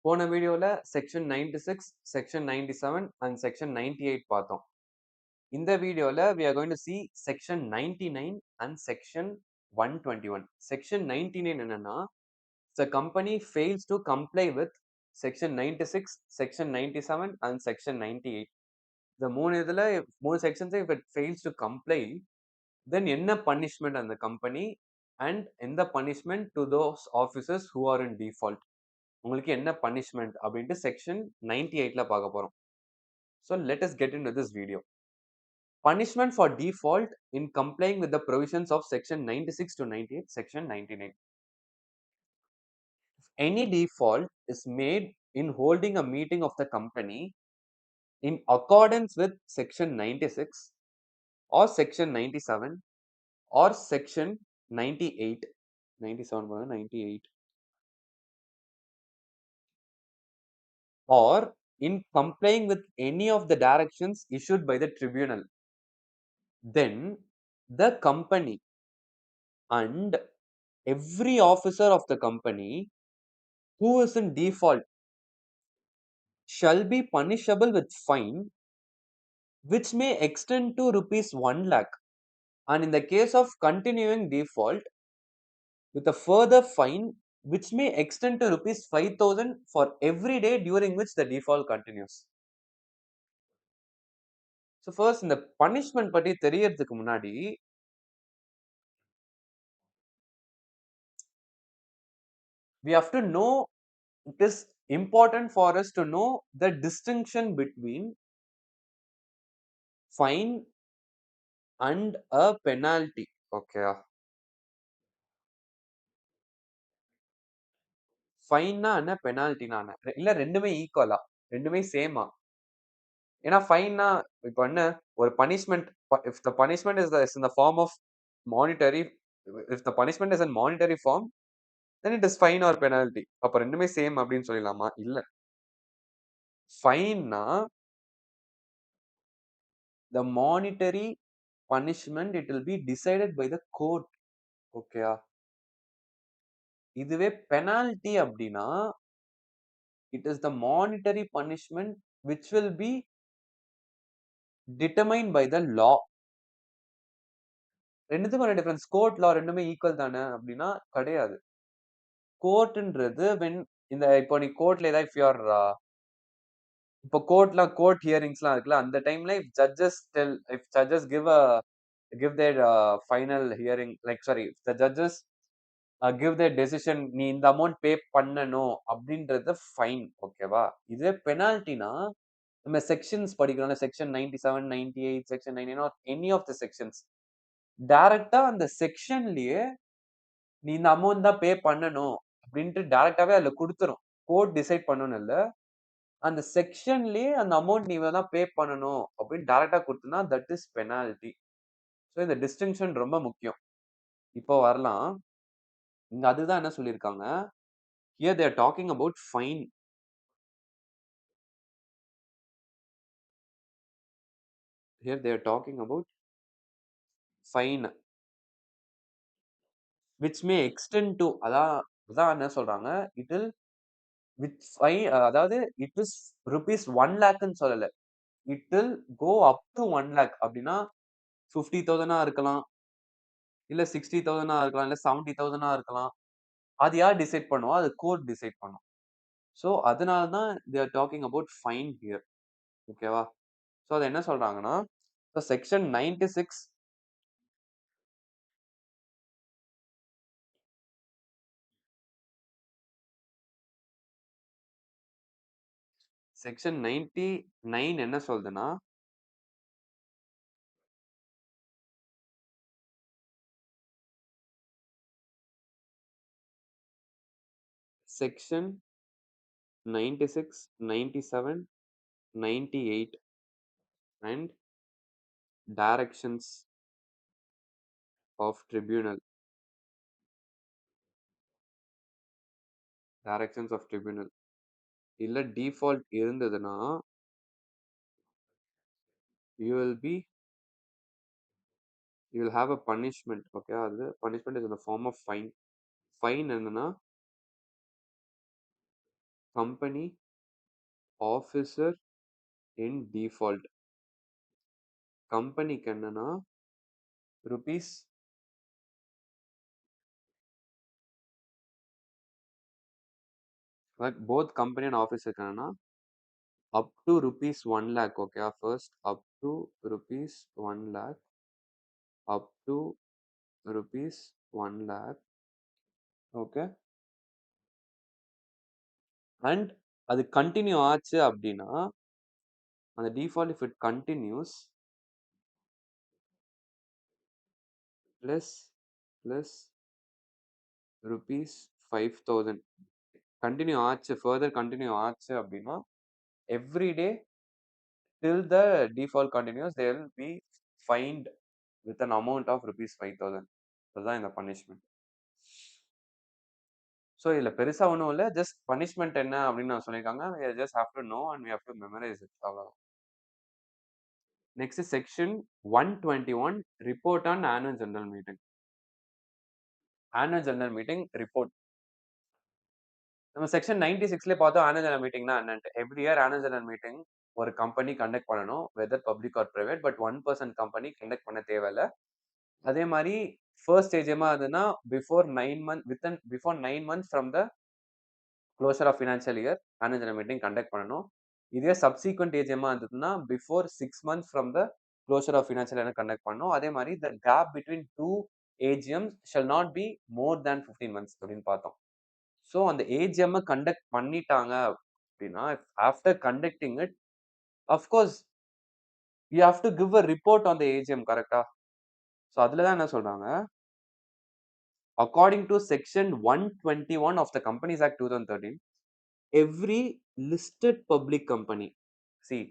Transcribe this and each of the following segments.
போன வீடியோல section 96, section 97 and section 98 பார்த்தோம். இந்த வீடியோல we are going to see section 99 and section 121. section 99 என்னன்னா the company fails to comply with section 96, section 97 and section 98. இந்த மூணு sections if it fails to comply, then என்ன punishment அந்த company and எந்த punishment to those officers who are in default. உங்களுக்கு என்ன punishment அப்படின்ட்டு section 98ல பார்க்க போறோம். So let us get into this video. Punishment for default in complying with the provisions of section 96 to 98, section 99. If any default is made in holding a meeting of the company in accordance with section 96 or section 97 or section 98, 97 98, or in complying with any of the directions issued by the tribunal, then the company and every officer of the company who is in default shall be punishable with fine which may extend to rupees 1 lakh, and in the case of continuing default, with a further fine which may extend to rupees 5,000 for every day during which the default continues. So first இந்த punishment பத்தி தெரியறதுக்கு முன்னாடி we have to know, it is important for us to know the distinction between fine and a penalty. Okay, ஃபைன்னா என்ன, பெனால்ட்டினா என்ன, இல்ல ரெண்டுமே ஈக்குவலா, ரெண்டுமே சேமா? ஏன்னா ஃபைன்னா இப்போ என்ன, ஒரு punishment, if the punishment is in the form of monetary, if the punishment is in monetary form, then it is fine or penalty. அப்ப ரெண்டுமே சேம் அப்படின்னு சொல்லலாமா? இல்ல. ஃபைன்னா the monetary punishment, it will be decided by the court. ஓகேயா? இதுவே penalty அப்படின்னா it is the monetary punishment which will be determined by the law. ரெண்டுத்துக்கும் difference. Court லா ரெண்டுமே ஈக்குவல் தானே அப்படின்னா கிடையாது. கோர்ட்ன்றது வென் இந்த இப்போ நீ கோர்ட்ல ஏதாவது இஃப் யூஆர் இப்போ கோர்ட் ஹியரிங்ஸ்லாம் இருக்குல்ல, அந்த டைம்ல if judges give there final hearing, like sorry, the judges give there decision, நீ இந்த அமௌண்ட் பே பண்ணணும் அப்படின்றது ஃபைன். ஓகேவா? இதே பெனால்ட்டினா நம்ம செக்ஷன்ஸ் படிக்கிறோம்ல, section 97, 98, section 99 are any of the sections, டைரக்டா அந்த செக்ஷன்லயே நீ இந்த அமௌண்ட் தான் பே பண்ணணும் அப்படின்ட்டு டைரக்டாவே அதுல கொடுத்துரும். கோர்ட் டிசைட் பண்ணணும் இல்ல, அந்த செக்ஷன்லயே அந்த அமௌண்ட் நீ தான் பே பண்ணணும் அப்படின்னு டைரக்டா கொடுத்தனா தட் இஸ் பெனால்ட்டி. ஸோ இந்த டிஸ்டிங்ஷன் ரொம்ப முக்கியம். இப்போ வரலாம். இங்க அதுதான் என்ன சொல்லியிருக்காங்க, here they are talking about fine. Here they are talking about fine which may extend to, அதான் என்ன சொல்றாங்க, it will with fine, அதாவது it is rupees 1 lakhன்னு சொல்லல, it will go up to 1 lakh. அப்படின்னா 50,000 இருக்கலாம், இல்ல 60,000 இருக்கலாம், இல்ல 70,000 இருக்கலாம். அது யார் டிசைட் பண்ணுவா? அது கோர்ட் டிசைட் பண்ணும். சோ அதனால தான் they are talking about fine here. ஓகேவா? சோ அது என்ன சொல்றாங்கன்னா, செக்ஷன் 96, செக்ஷன் 99 என்ன சொல்லுதுன்னா, section 96, 97, 98 and directions of tribunal. Directions of tribunal. இல்ல default இருந்ததுன்னா, you will have a punishment. Okay, அது punishment is in the form of fine. Fine என்னன்னா company officer in default. கம்பெனிக்கு என்னன்னா rupees like both company and officer என்னன்னா up to rupees 1 lakh. Okay, first up to rupees 1 lakh, up to rupees 1 lakh. Okay, and அது continue ஆச்சு அப்படின்னா அந்த default if it continues plus rupees 5,000 continue ஆச்சு further continue ஆச்சு அப்படின்னா every day till the default continues they will be fined with an amount of rupees 5,000. அதுதான் இந்த punishment. So இதுல பெருசா ஒன்றும் இல்லை, ஜஸ்ட் பனிஷ்மெண்ட் என்ன அப்படின்னு நான் சொல்லியிருக்காங்க. Just have to know and we have to memorize it. அவ்வளோ. Next section 121 report on annual general meeting. Annual general meeting report நம்ம செக்ஷன் 96ல பார்த்தோம். ஆனுவல் ஜெனரல் மீட்டிங்னா என்னன்ட்டு. Every year annual general meeting ஒரு கம்பெனி கண்டக்ட் பண்ணணும், whether public or private. But 1% company conduct பண்ண தேவையில்ல. அதே மாதிரி ஃபர்ஸ்ட் ஏஜிஎம்மா இருந்ததுன்னா before 9 months from the closure of financial year annual general meeting conduct பண்ணணும். இதே சப்சீக்வெண்ட் ஏஜிஎம்மா இருந்ததுன்னா before 6 months from the closure of financial year conduct பண்ணணும். அதே மாதிரி the gap between 2 AGMs shall not be more than 15 months அப்படின்னு பார்த்தோம். So அந்த ஏஜிஎம் கண்டக்ட் பண்ணிட்டாங்க அப்படின்னா after conducting it of course you have to give a report on the AGM. கரெக்டா? So அதுல தான் என்ன சொல்றாங்க, according to section 121 of the Companies Act 2013, every listed public company, see,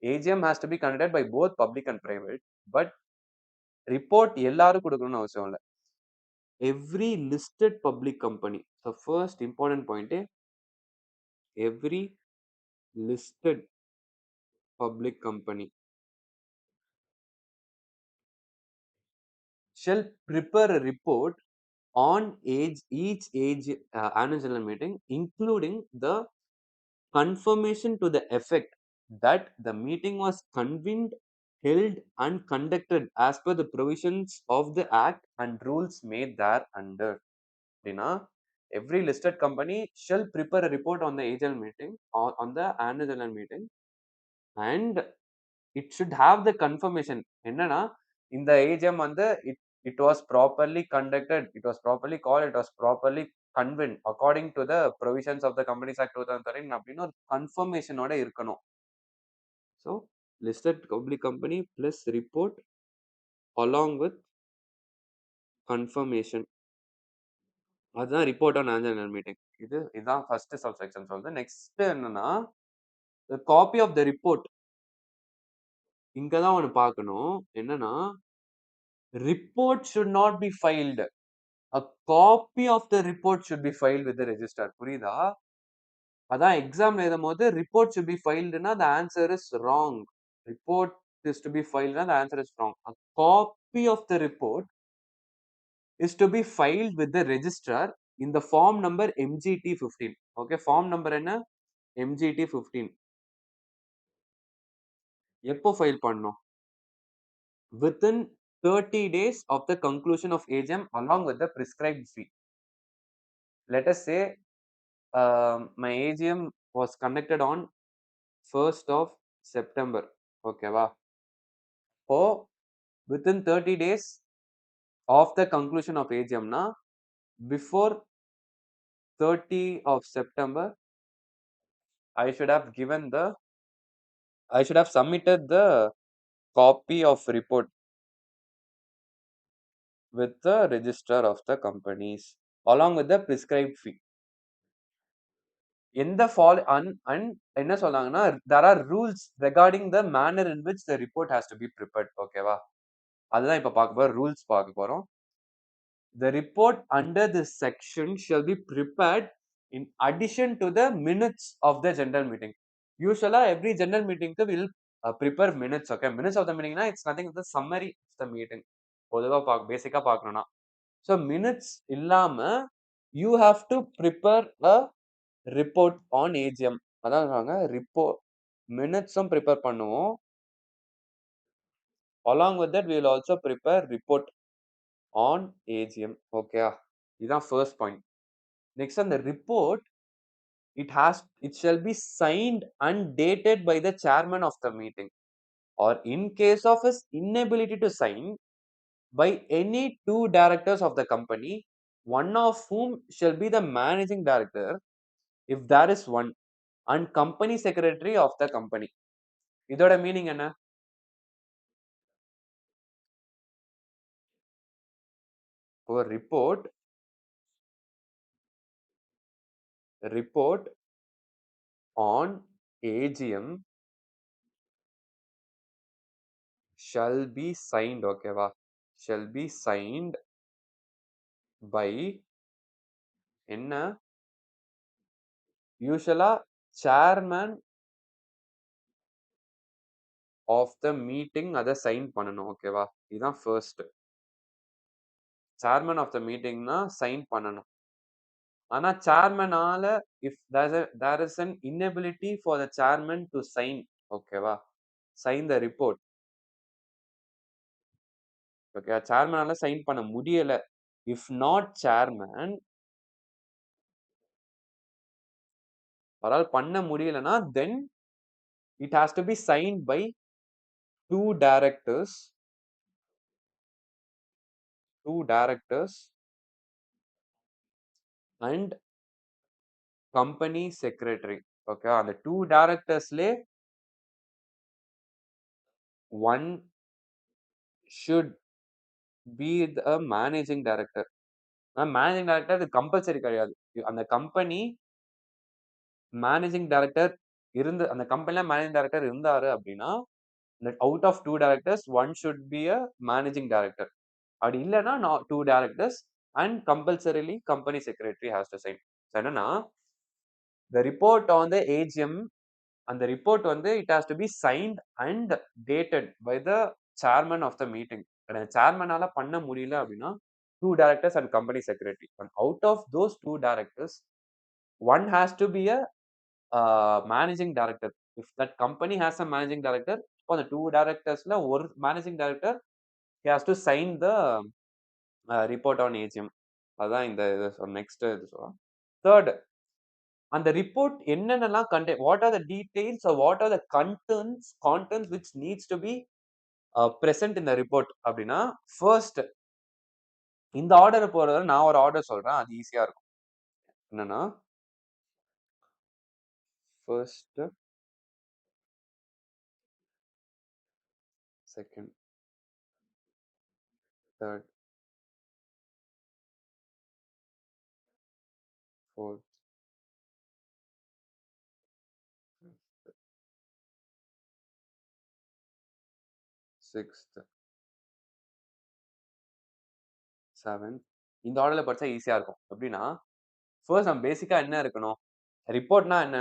AGM has to be conducted by both public and private, but report எல்லாரும் கொடுக்கணும்னு அவசியம் இல்லை. Every listed public company, so first important point, every listed public company shall prepare a report on each annual general meeting, including the confirmation to the effect that the meeting was convened, held, and conducted as per the provisions of the Act and rules made thereunder. அப்படின்னா every listed company shall prepare a report on the annual meeting or on the annual general meeting, and it should have the confirmation. என்னன்னா இந்த AGM வந்து it was properly conducted, it was properly called, it was properly convened according to the provisions of the Companies Act 2013 அப்படின்னு ஒரு கன்ஃபர்மேஷனோட இருக்கணும். So listed public company plus report along with confirmation, அதுதான் report on annual general meeting. இதுதான் first subsection சொல்லுது. Next என்னன்னா copy of the report. இங்கதான் ஒன்று பார்க்கணும், என்னன்னா report should not be filed. A copy of the report should be filed with the registrar. புரியுதா? அதான் எக்ஸாம்ல எழுதும் போது report should be filed னா the answer is wrong. Report is to be filed னா the answer is wrong. A copy of the report is to be filed with the registrar in the form number MGT 15. Okay, form number என்ன? MGT 15. எப்போ file பண்ணணும்? Within 30 days of the conclusion of AGM along with the prescribed fee. Let us say my AGM was conducted on 1st of September. ஓகேவா? இப்போ within 30 days of the conclusion of AGM னா before 30 of September I should have submitted the copy of report with the registrar of the companies along with the prescribed fee. எந்த என்ன சொன்னாங்கன்னா there are rules regarding the manner in which the report has to be prepared. ஓகேவா? அதுதான் இப்ப பார்க்க போறோம், rules பார்க்க போறோம். The report under this section shall be prepared in addition to the minutes of the general meeting. Usually every general meeting will prepare minutes. Okay, minutes of the meeting na it's nothing but the summary of the meeting. பொதுவா பேசிக்கா பார்க்கணும்னா, so minutes இல்லாம you have to prepare a report on AGM. அதான் சொல்றாங்க மினிட்ஸும் prepare பண்ணுவோம். Along with that we will also prepare report on AGM. ஓகேயா? இதான் first point. Next அந்த report it shall be signed and dated by the chairman of the meeting, or in case of his inability to sign, by any two directors of the company, one of whom shall be the managing director if there is one, and company secretary of the company. இதோட meaning என்ன? ஒரு report on AGM shall be signed, ஓகேவா? shall be signed by என்ன? யூசுவலா chairman of the meeting அத sign பண்ணணும், ஓகேவா? இதுதான் ஃபர்ஸ்ட். chairman of the meetingனா சைன் பண்ணணும். ஆனா chairmanனால if there is an inability for the chairman to sign, ஓகேவா? sign the report. ஓகே, chairmanனால சைன் பண்ண முடியல. if not chairman, அவரால் பண்ண முடியலனா then it has to be signed by two directors and company secretary. ஓகே, அந்த டூ டைரக்டர்ஸ்ல one should be the managing director. Managing director இது கம்பல்சரி கிடையாது. அந்த கம்பெனி மேனேஜிங் டைரக்டர் அந்த கம்பெனில மேனேஜிங் டைரக்டர் இருந்தாரு அப்படின்னா, out of two directors one should be a managing director. அப்படி இல்லைன்னா two directors and compulsorily company secretary has to sign. என்னன்னா the report on the AGM, அந்த ரிப்போர்ட் வந்து it has to be signed and dated by the chairman of the meeting. சேர்மனால பண்ண முடியல அப்படின்னா two directors and company secretary. Out of those two directors one has to be a managing director. If that company has a managing director, for the two directorsல ஒரு managing director, he has to sign the report on AGM. அதான் இந்த next இது சொல்லலாம். Third, அந்த report என்னென்னலாம் what are the details R what are the contents which needs to be present in the report அப்படின்னா, first இந்த order போறத நான் ஒரு ஆர்டர் சொல்றேன், அது ஈஸியா இருக்கும். என்னன்னா first, second, third, fourth, sixth, seventh. இந்த ஆர்டர்ல படிச்சா ஈஸியா இருக்கும். எப்படின்னா ஃபர்ஸ்ட் நம்ம பேசிக்கா என்ன இருக்கணும், ரிப்போர்ட்னா என்ன,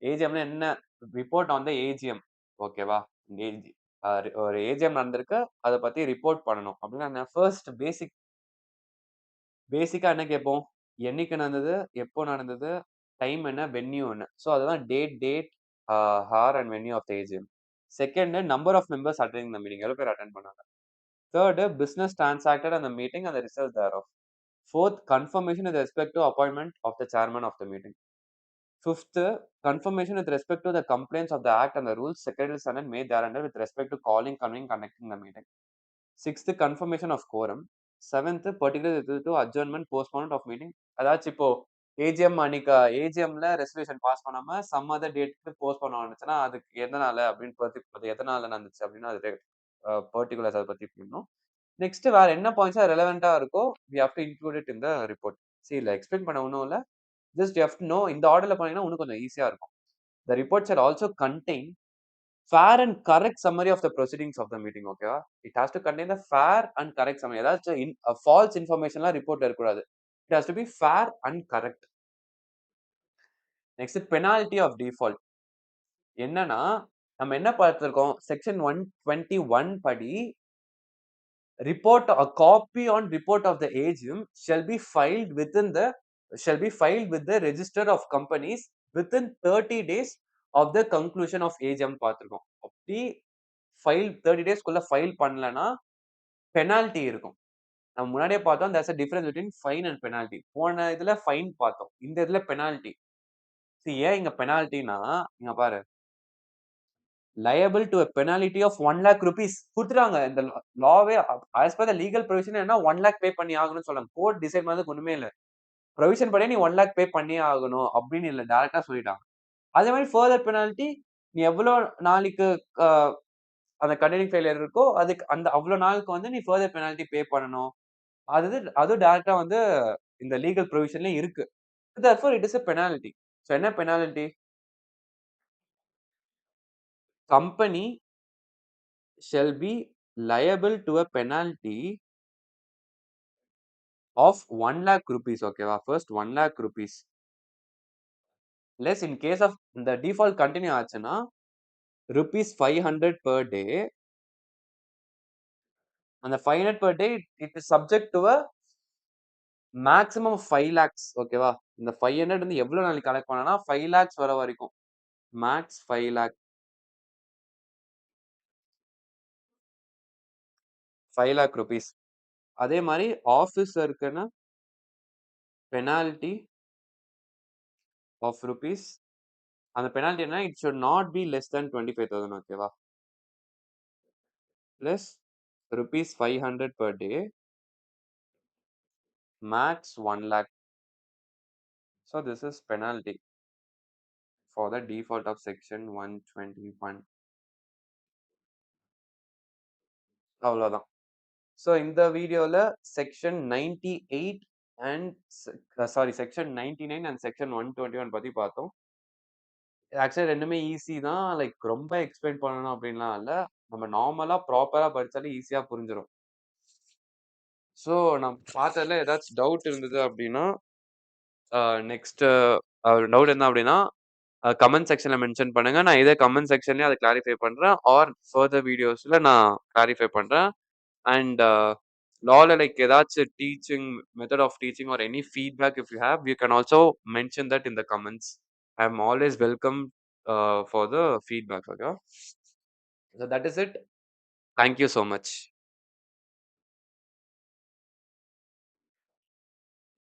ஏஜிஎம்னா என்ன, ரிப்போர்ட் ஆன் த ஏஜிஎம். ஓகேவா? ஒரு ஏஜிஎம் நடந்திருக்கு, அதை பத்தி ரிப்போர்ட் பண்ணணும் அப்படின்னா ஃபர்ஸ்ட் பேசிக்கா என்ன கேட்போம், என்னைக்கு நடந்தது, எப்போ நடந்தது, டைம் என்ன, வென்யூ என்ன. ஸோ அதுதான் date hour and venue of the AGM. Second, number of members attending the meeting, எவ்வளோ பேர் அட்டென்ட் பண்ணாங்க. தேர்ட், பிசினஸ் டிரான்சாக்டட் அந்த meeting and the result thereof. Fourth, confirmation with respect to appointment of the chairman of the meeting. Fifth, confirmation with respect to the complaints of the act and the rules secretary Senate made thereunder with respect to calling, convening, conducting the meeting. Sixth, confirmation of quorum. Seventh, particular to adjournment, postponement of meeting. அதாச்சும் இப்போ AGM அன்னைக்கு ஏஜிஎம்ல resolution pass பண்ணாம some other டேட்டுக்கு postpone ஆனிச்சுன்னா அதுக்கு எதனால அப்படின்னு எதனால நடந்துச்சு அப்படின்னு அது பர்டிகுலர்ஸ் அதை பத்தி பண்ணணும். நெக்ஸ்ட் வேற என்ன பாயிண்ட்ஸ் ரெலவெண்டா இருக்கோ we have to include it in the report. சரி, இல்ல எக்ஸ்பிளைன் பண்ண ஒன்றும் இல்ல, just you have to know. இந்த ஆர்டர்ல பண்ணீங்கன்னா இன்னும் கொஞ்சம் ஈஸியா இருக்கும். The report shall also contain fair and correct summary of the proceedings of the meeting. ஓகேவா? it has to contain the fair and correct summary. ஏதாச்சும் false informationலாம் ரிப்போர்ட்ல இருக்கக்கூடாது. it has to be fair and correct. next, penalty of default. என்னன்னா நம்ம என்ன பார்த்திருக்கோம், section 121 படி report, a copy on report of the AGM shall be filed within the shall be filed with the register of companies within 30 days of the conclusion of AGM பார்த்திருக்கோம். அப்படி file 30 டேஸ்க்குள்ள file பண்ணலனா penalty இருக்கும். நம்ம முன்னாடியே பார்த்தோம் there's a difference between fine and penalty. போன இதுல fine பார்த்தோம். இந்த இதுல பெனால்டி. ஏன் இங்க பெனால்டினா, இங்க பாரு. liable to a penalty of 1 lakh rupees குடுத்துட்டாங்க. இந்த லாவே as per the legal provision என்ன 1 lakh பே பண்ணி ஆகணும்னு சொல்றாங்க. கோர்ட் டிசைட் பண்ணதுக்கு ஒண்ணுமே இல்ல. ப்ரொவிஷன் படி நீ 1 லேக் பே பண்ணியே ஆகணும் அப்படின்னு இல்ல. டைரக்ட்டா சொல்லிட்டாங்க. அதே மாரி ஃபர்தர் பெனால்டி நீ எவ்வளோ நாளைக்கு அ அந்த கண்டெனிங் ஃபெயிலியர் இருக்கோ, அதுக்கு அந்த அவ்வளோ நாளுக்கு வந்து நீ ஃபர்தர் பெனால்டி பே பண்ணணும். அதுவும் டைரக்ட்டா வந்து இந்த லீகல் ப்ரொவிஷன்லயே இருக்கு. Therefore it is a penalty. So என்ன penalty? Company shall be liable to a penalty of 1 lakh rupees ஓகேவா? First 1 lakh rupees. Less in case of இந்த டிஃபால்ட் கன்டின்யூ ஆச்சுன்னா, rupees 500 பெர் டே. அந்த 500 per day it is subject to a maximum 5 lakhs ஓகேவா? இந்த 500 வந்து எவ்வளோ நாளைக்கு collect பண்ணலாம்னா 5 லேக்ஸ் வர வரைக்கும். Max 5 lakh 5 lakh rupees. அதே மாரி ஆஃபீசருக்குன்னா பெனால்டி ஆஃப் ரூபீஸ். அந்த பெனால்டி என்ன? It should not be less then 25,000 ஓகேவா? Plus rupees 500 per day, max 1 lakh. So this is penalty for the default of section 121. அவ்வளோதான். ஸோ இந்த வீடியோல section 98 and section 99 and section 121 பத்தி பார்த்தோம். Actually ரெண்டுமே easy தான். லைக் ரொம்ப எக்ஸ்பிளைன் பண்ணணும் அப்படின்லாம் இல்ல. நம்ம நார்மலா ப்ராப்பரா படிச்சாலே ஈஸியா புரிஞ்சிரும். ஸோ நான் பார்த்ததுல ஏதாச்சும் டவுட் இருந்தது அப்படின்னா, நெக்ஸ்ட் டவுட் என்ன அப்படின்னா கமெண்ட் செக்ஷன்ல மென்ஷன் பண்ணுங்க. நான் இதே கமெண்ட் செக்ஷன்லயே அத கிளாரிஃபை பண்றேன். ஆர் ஃபர்தர் வீடியோஸ்ல நான் கிளாரிஃபை பண்றேன். அண்ட் லால லைக் ஏதாச்சும் teaching method of teaching or any feedback if you have, you can also mention that in the comments. I am always welcome for the feedback. Okay. So that is it. Thank you so much.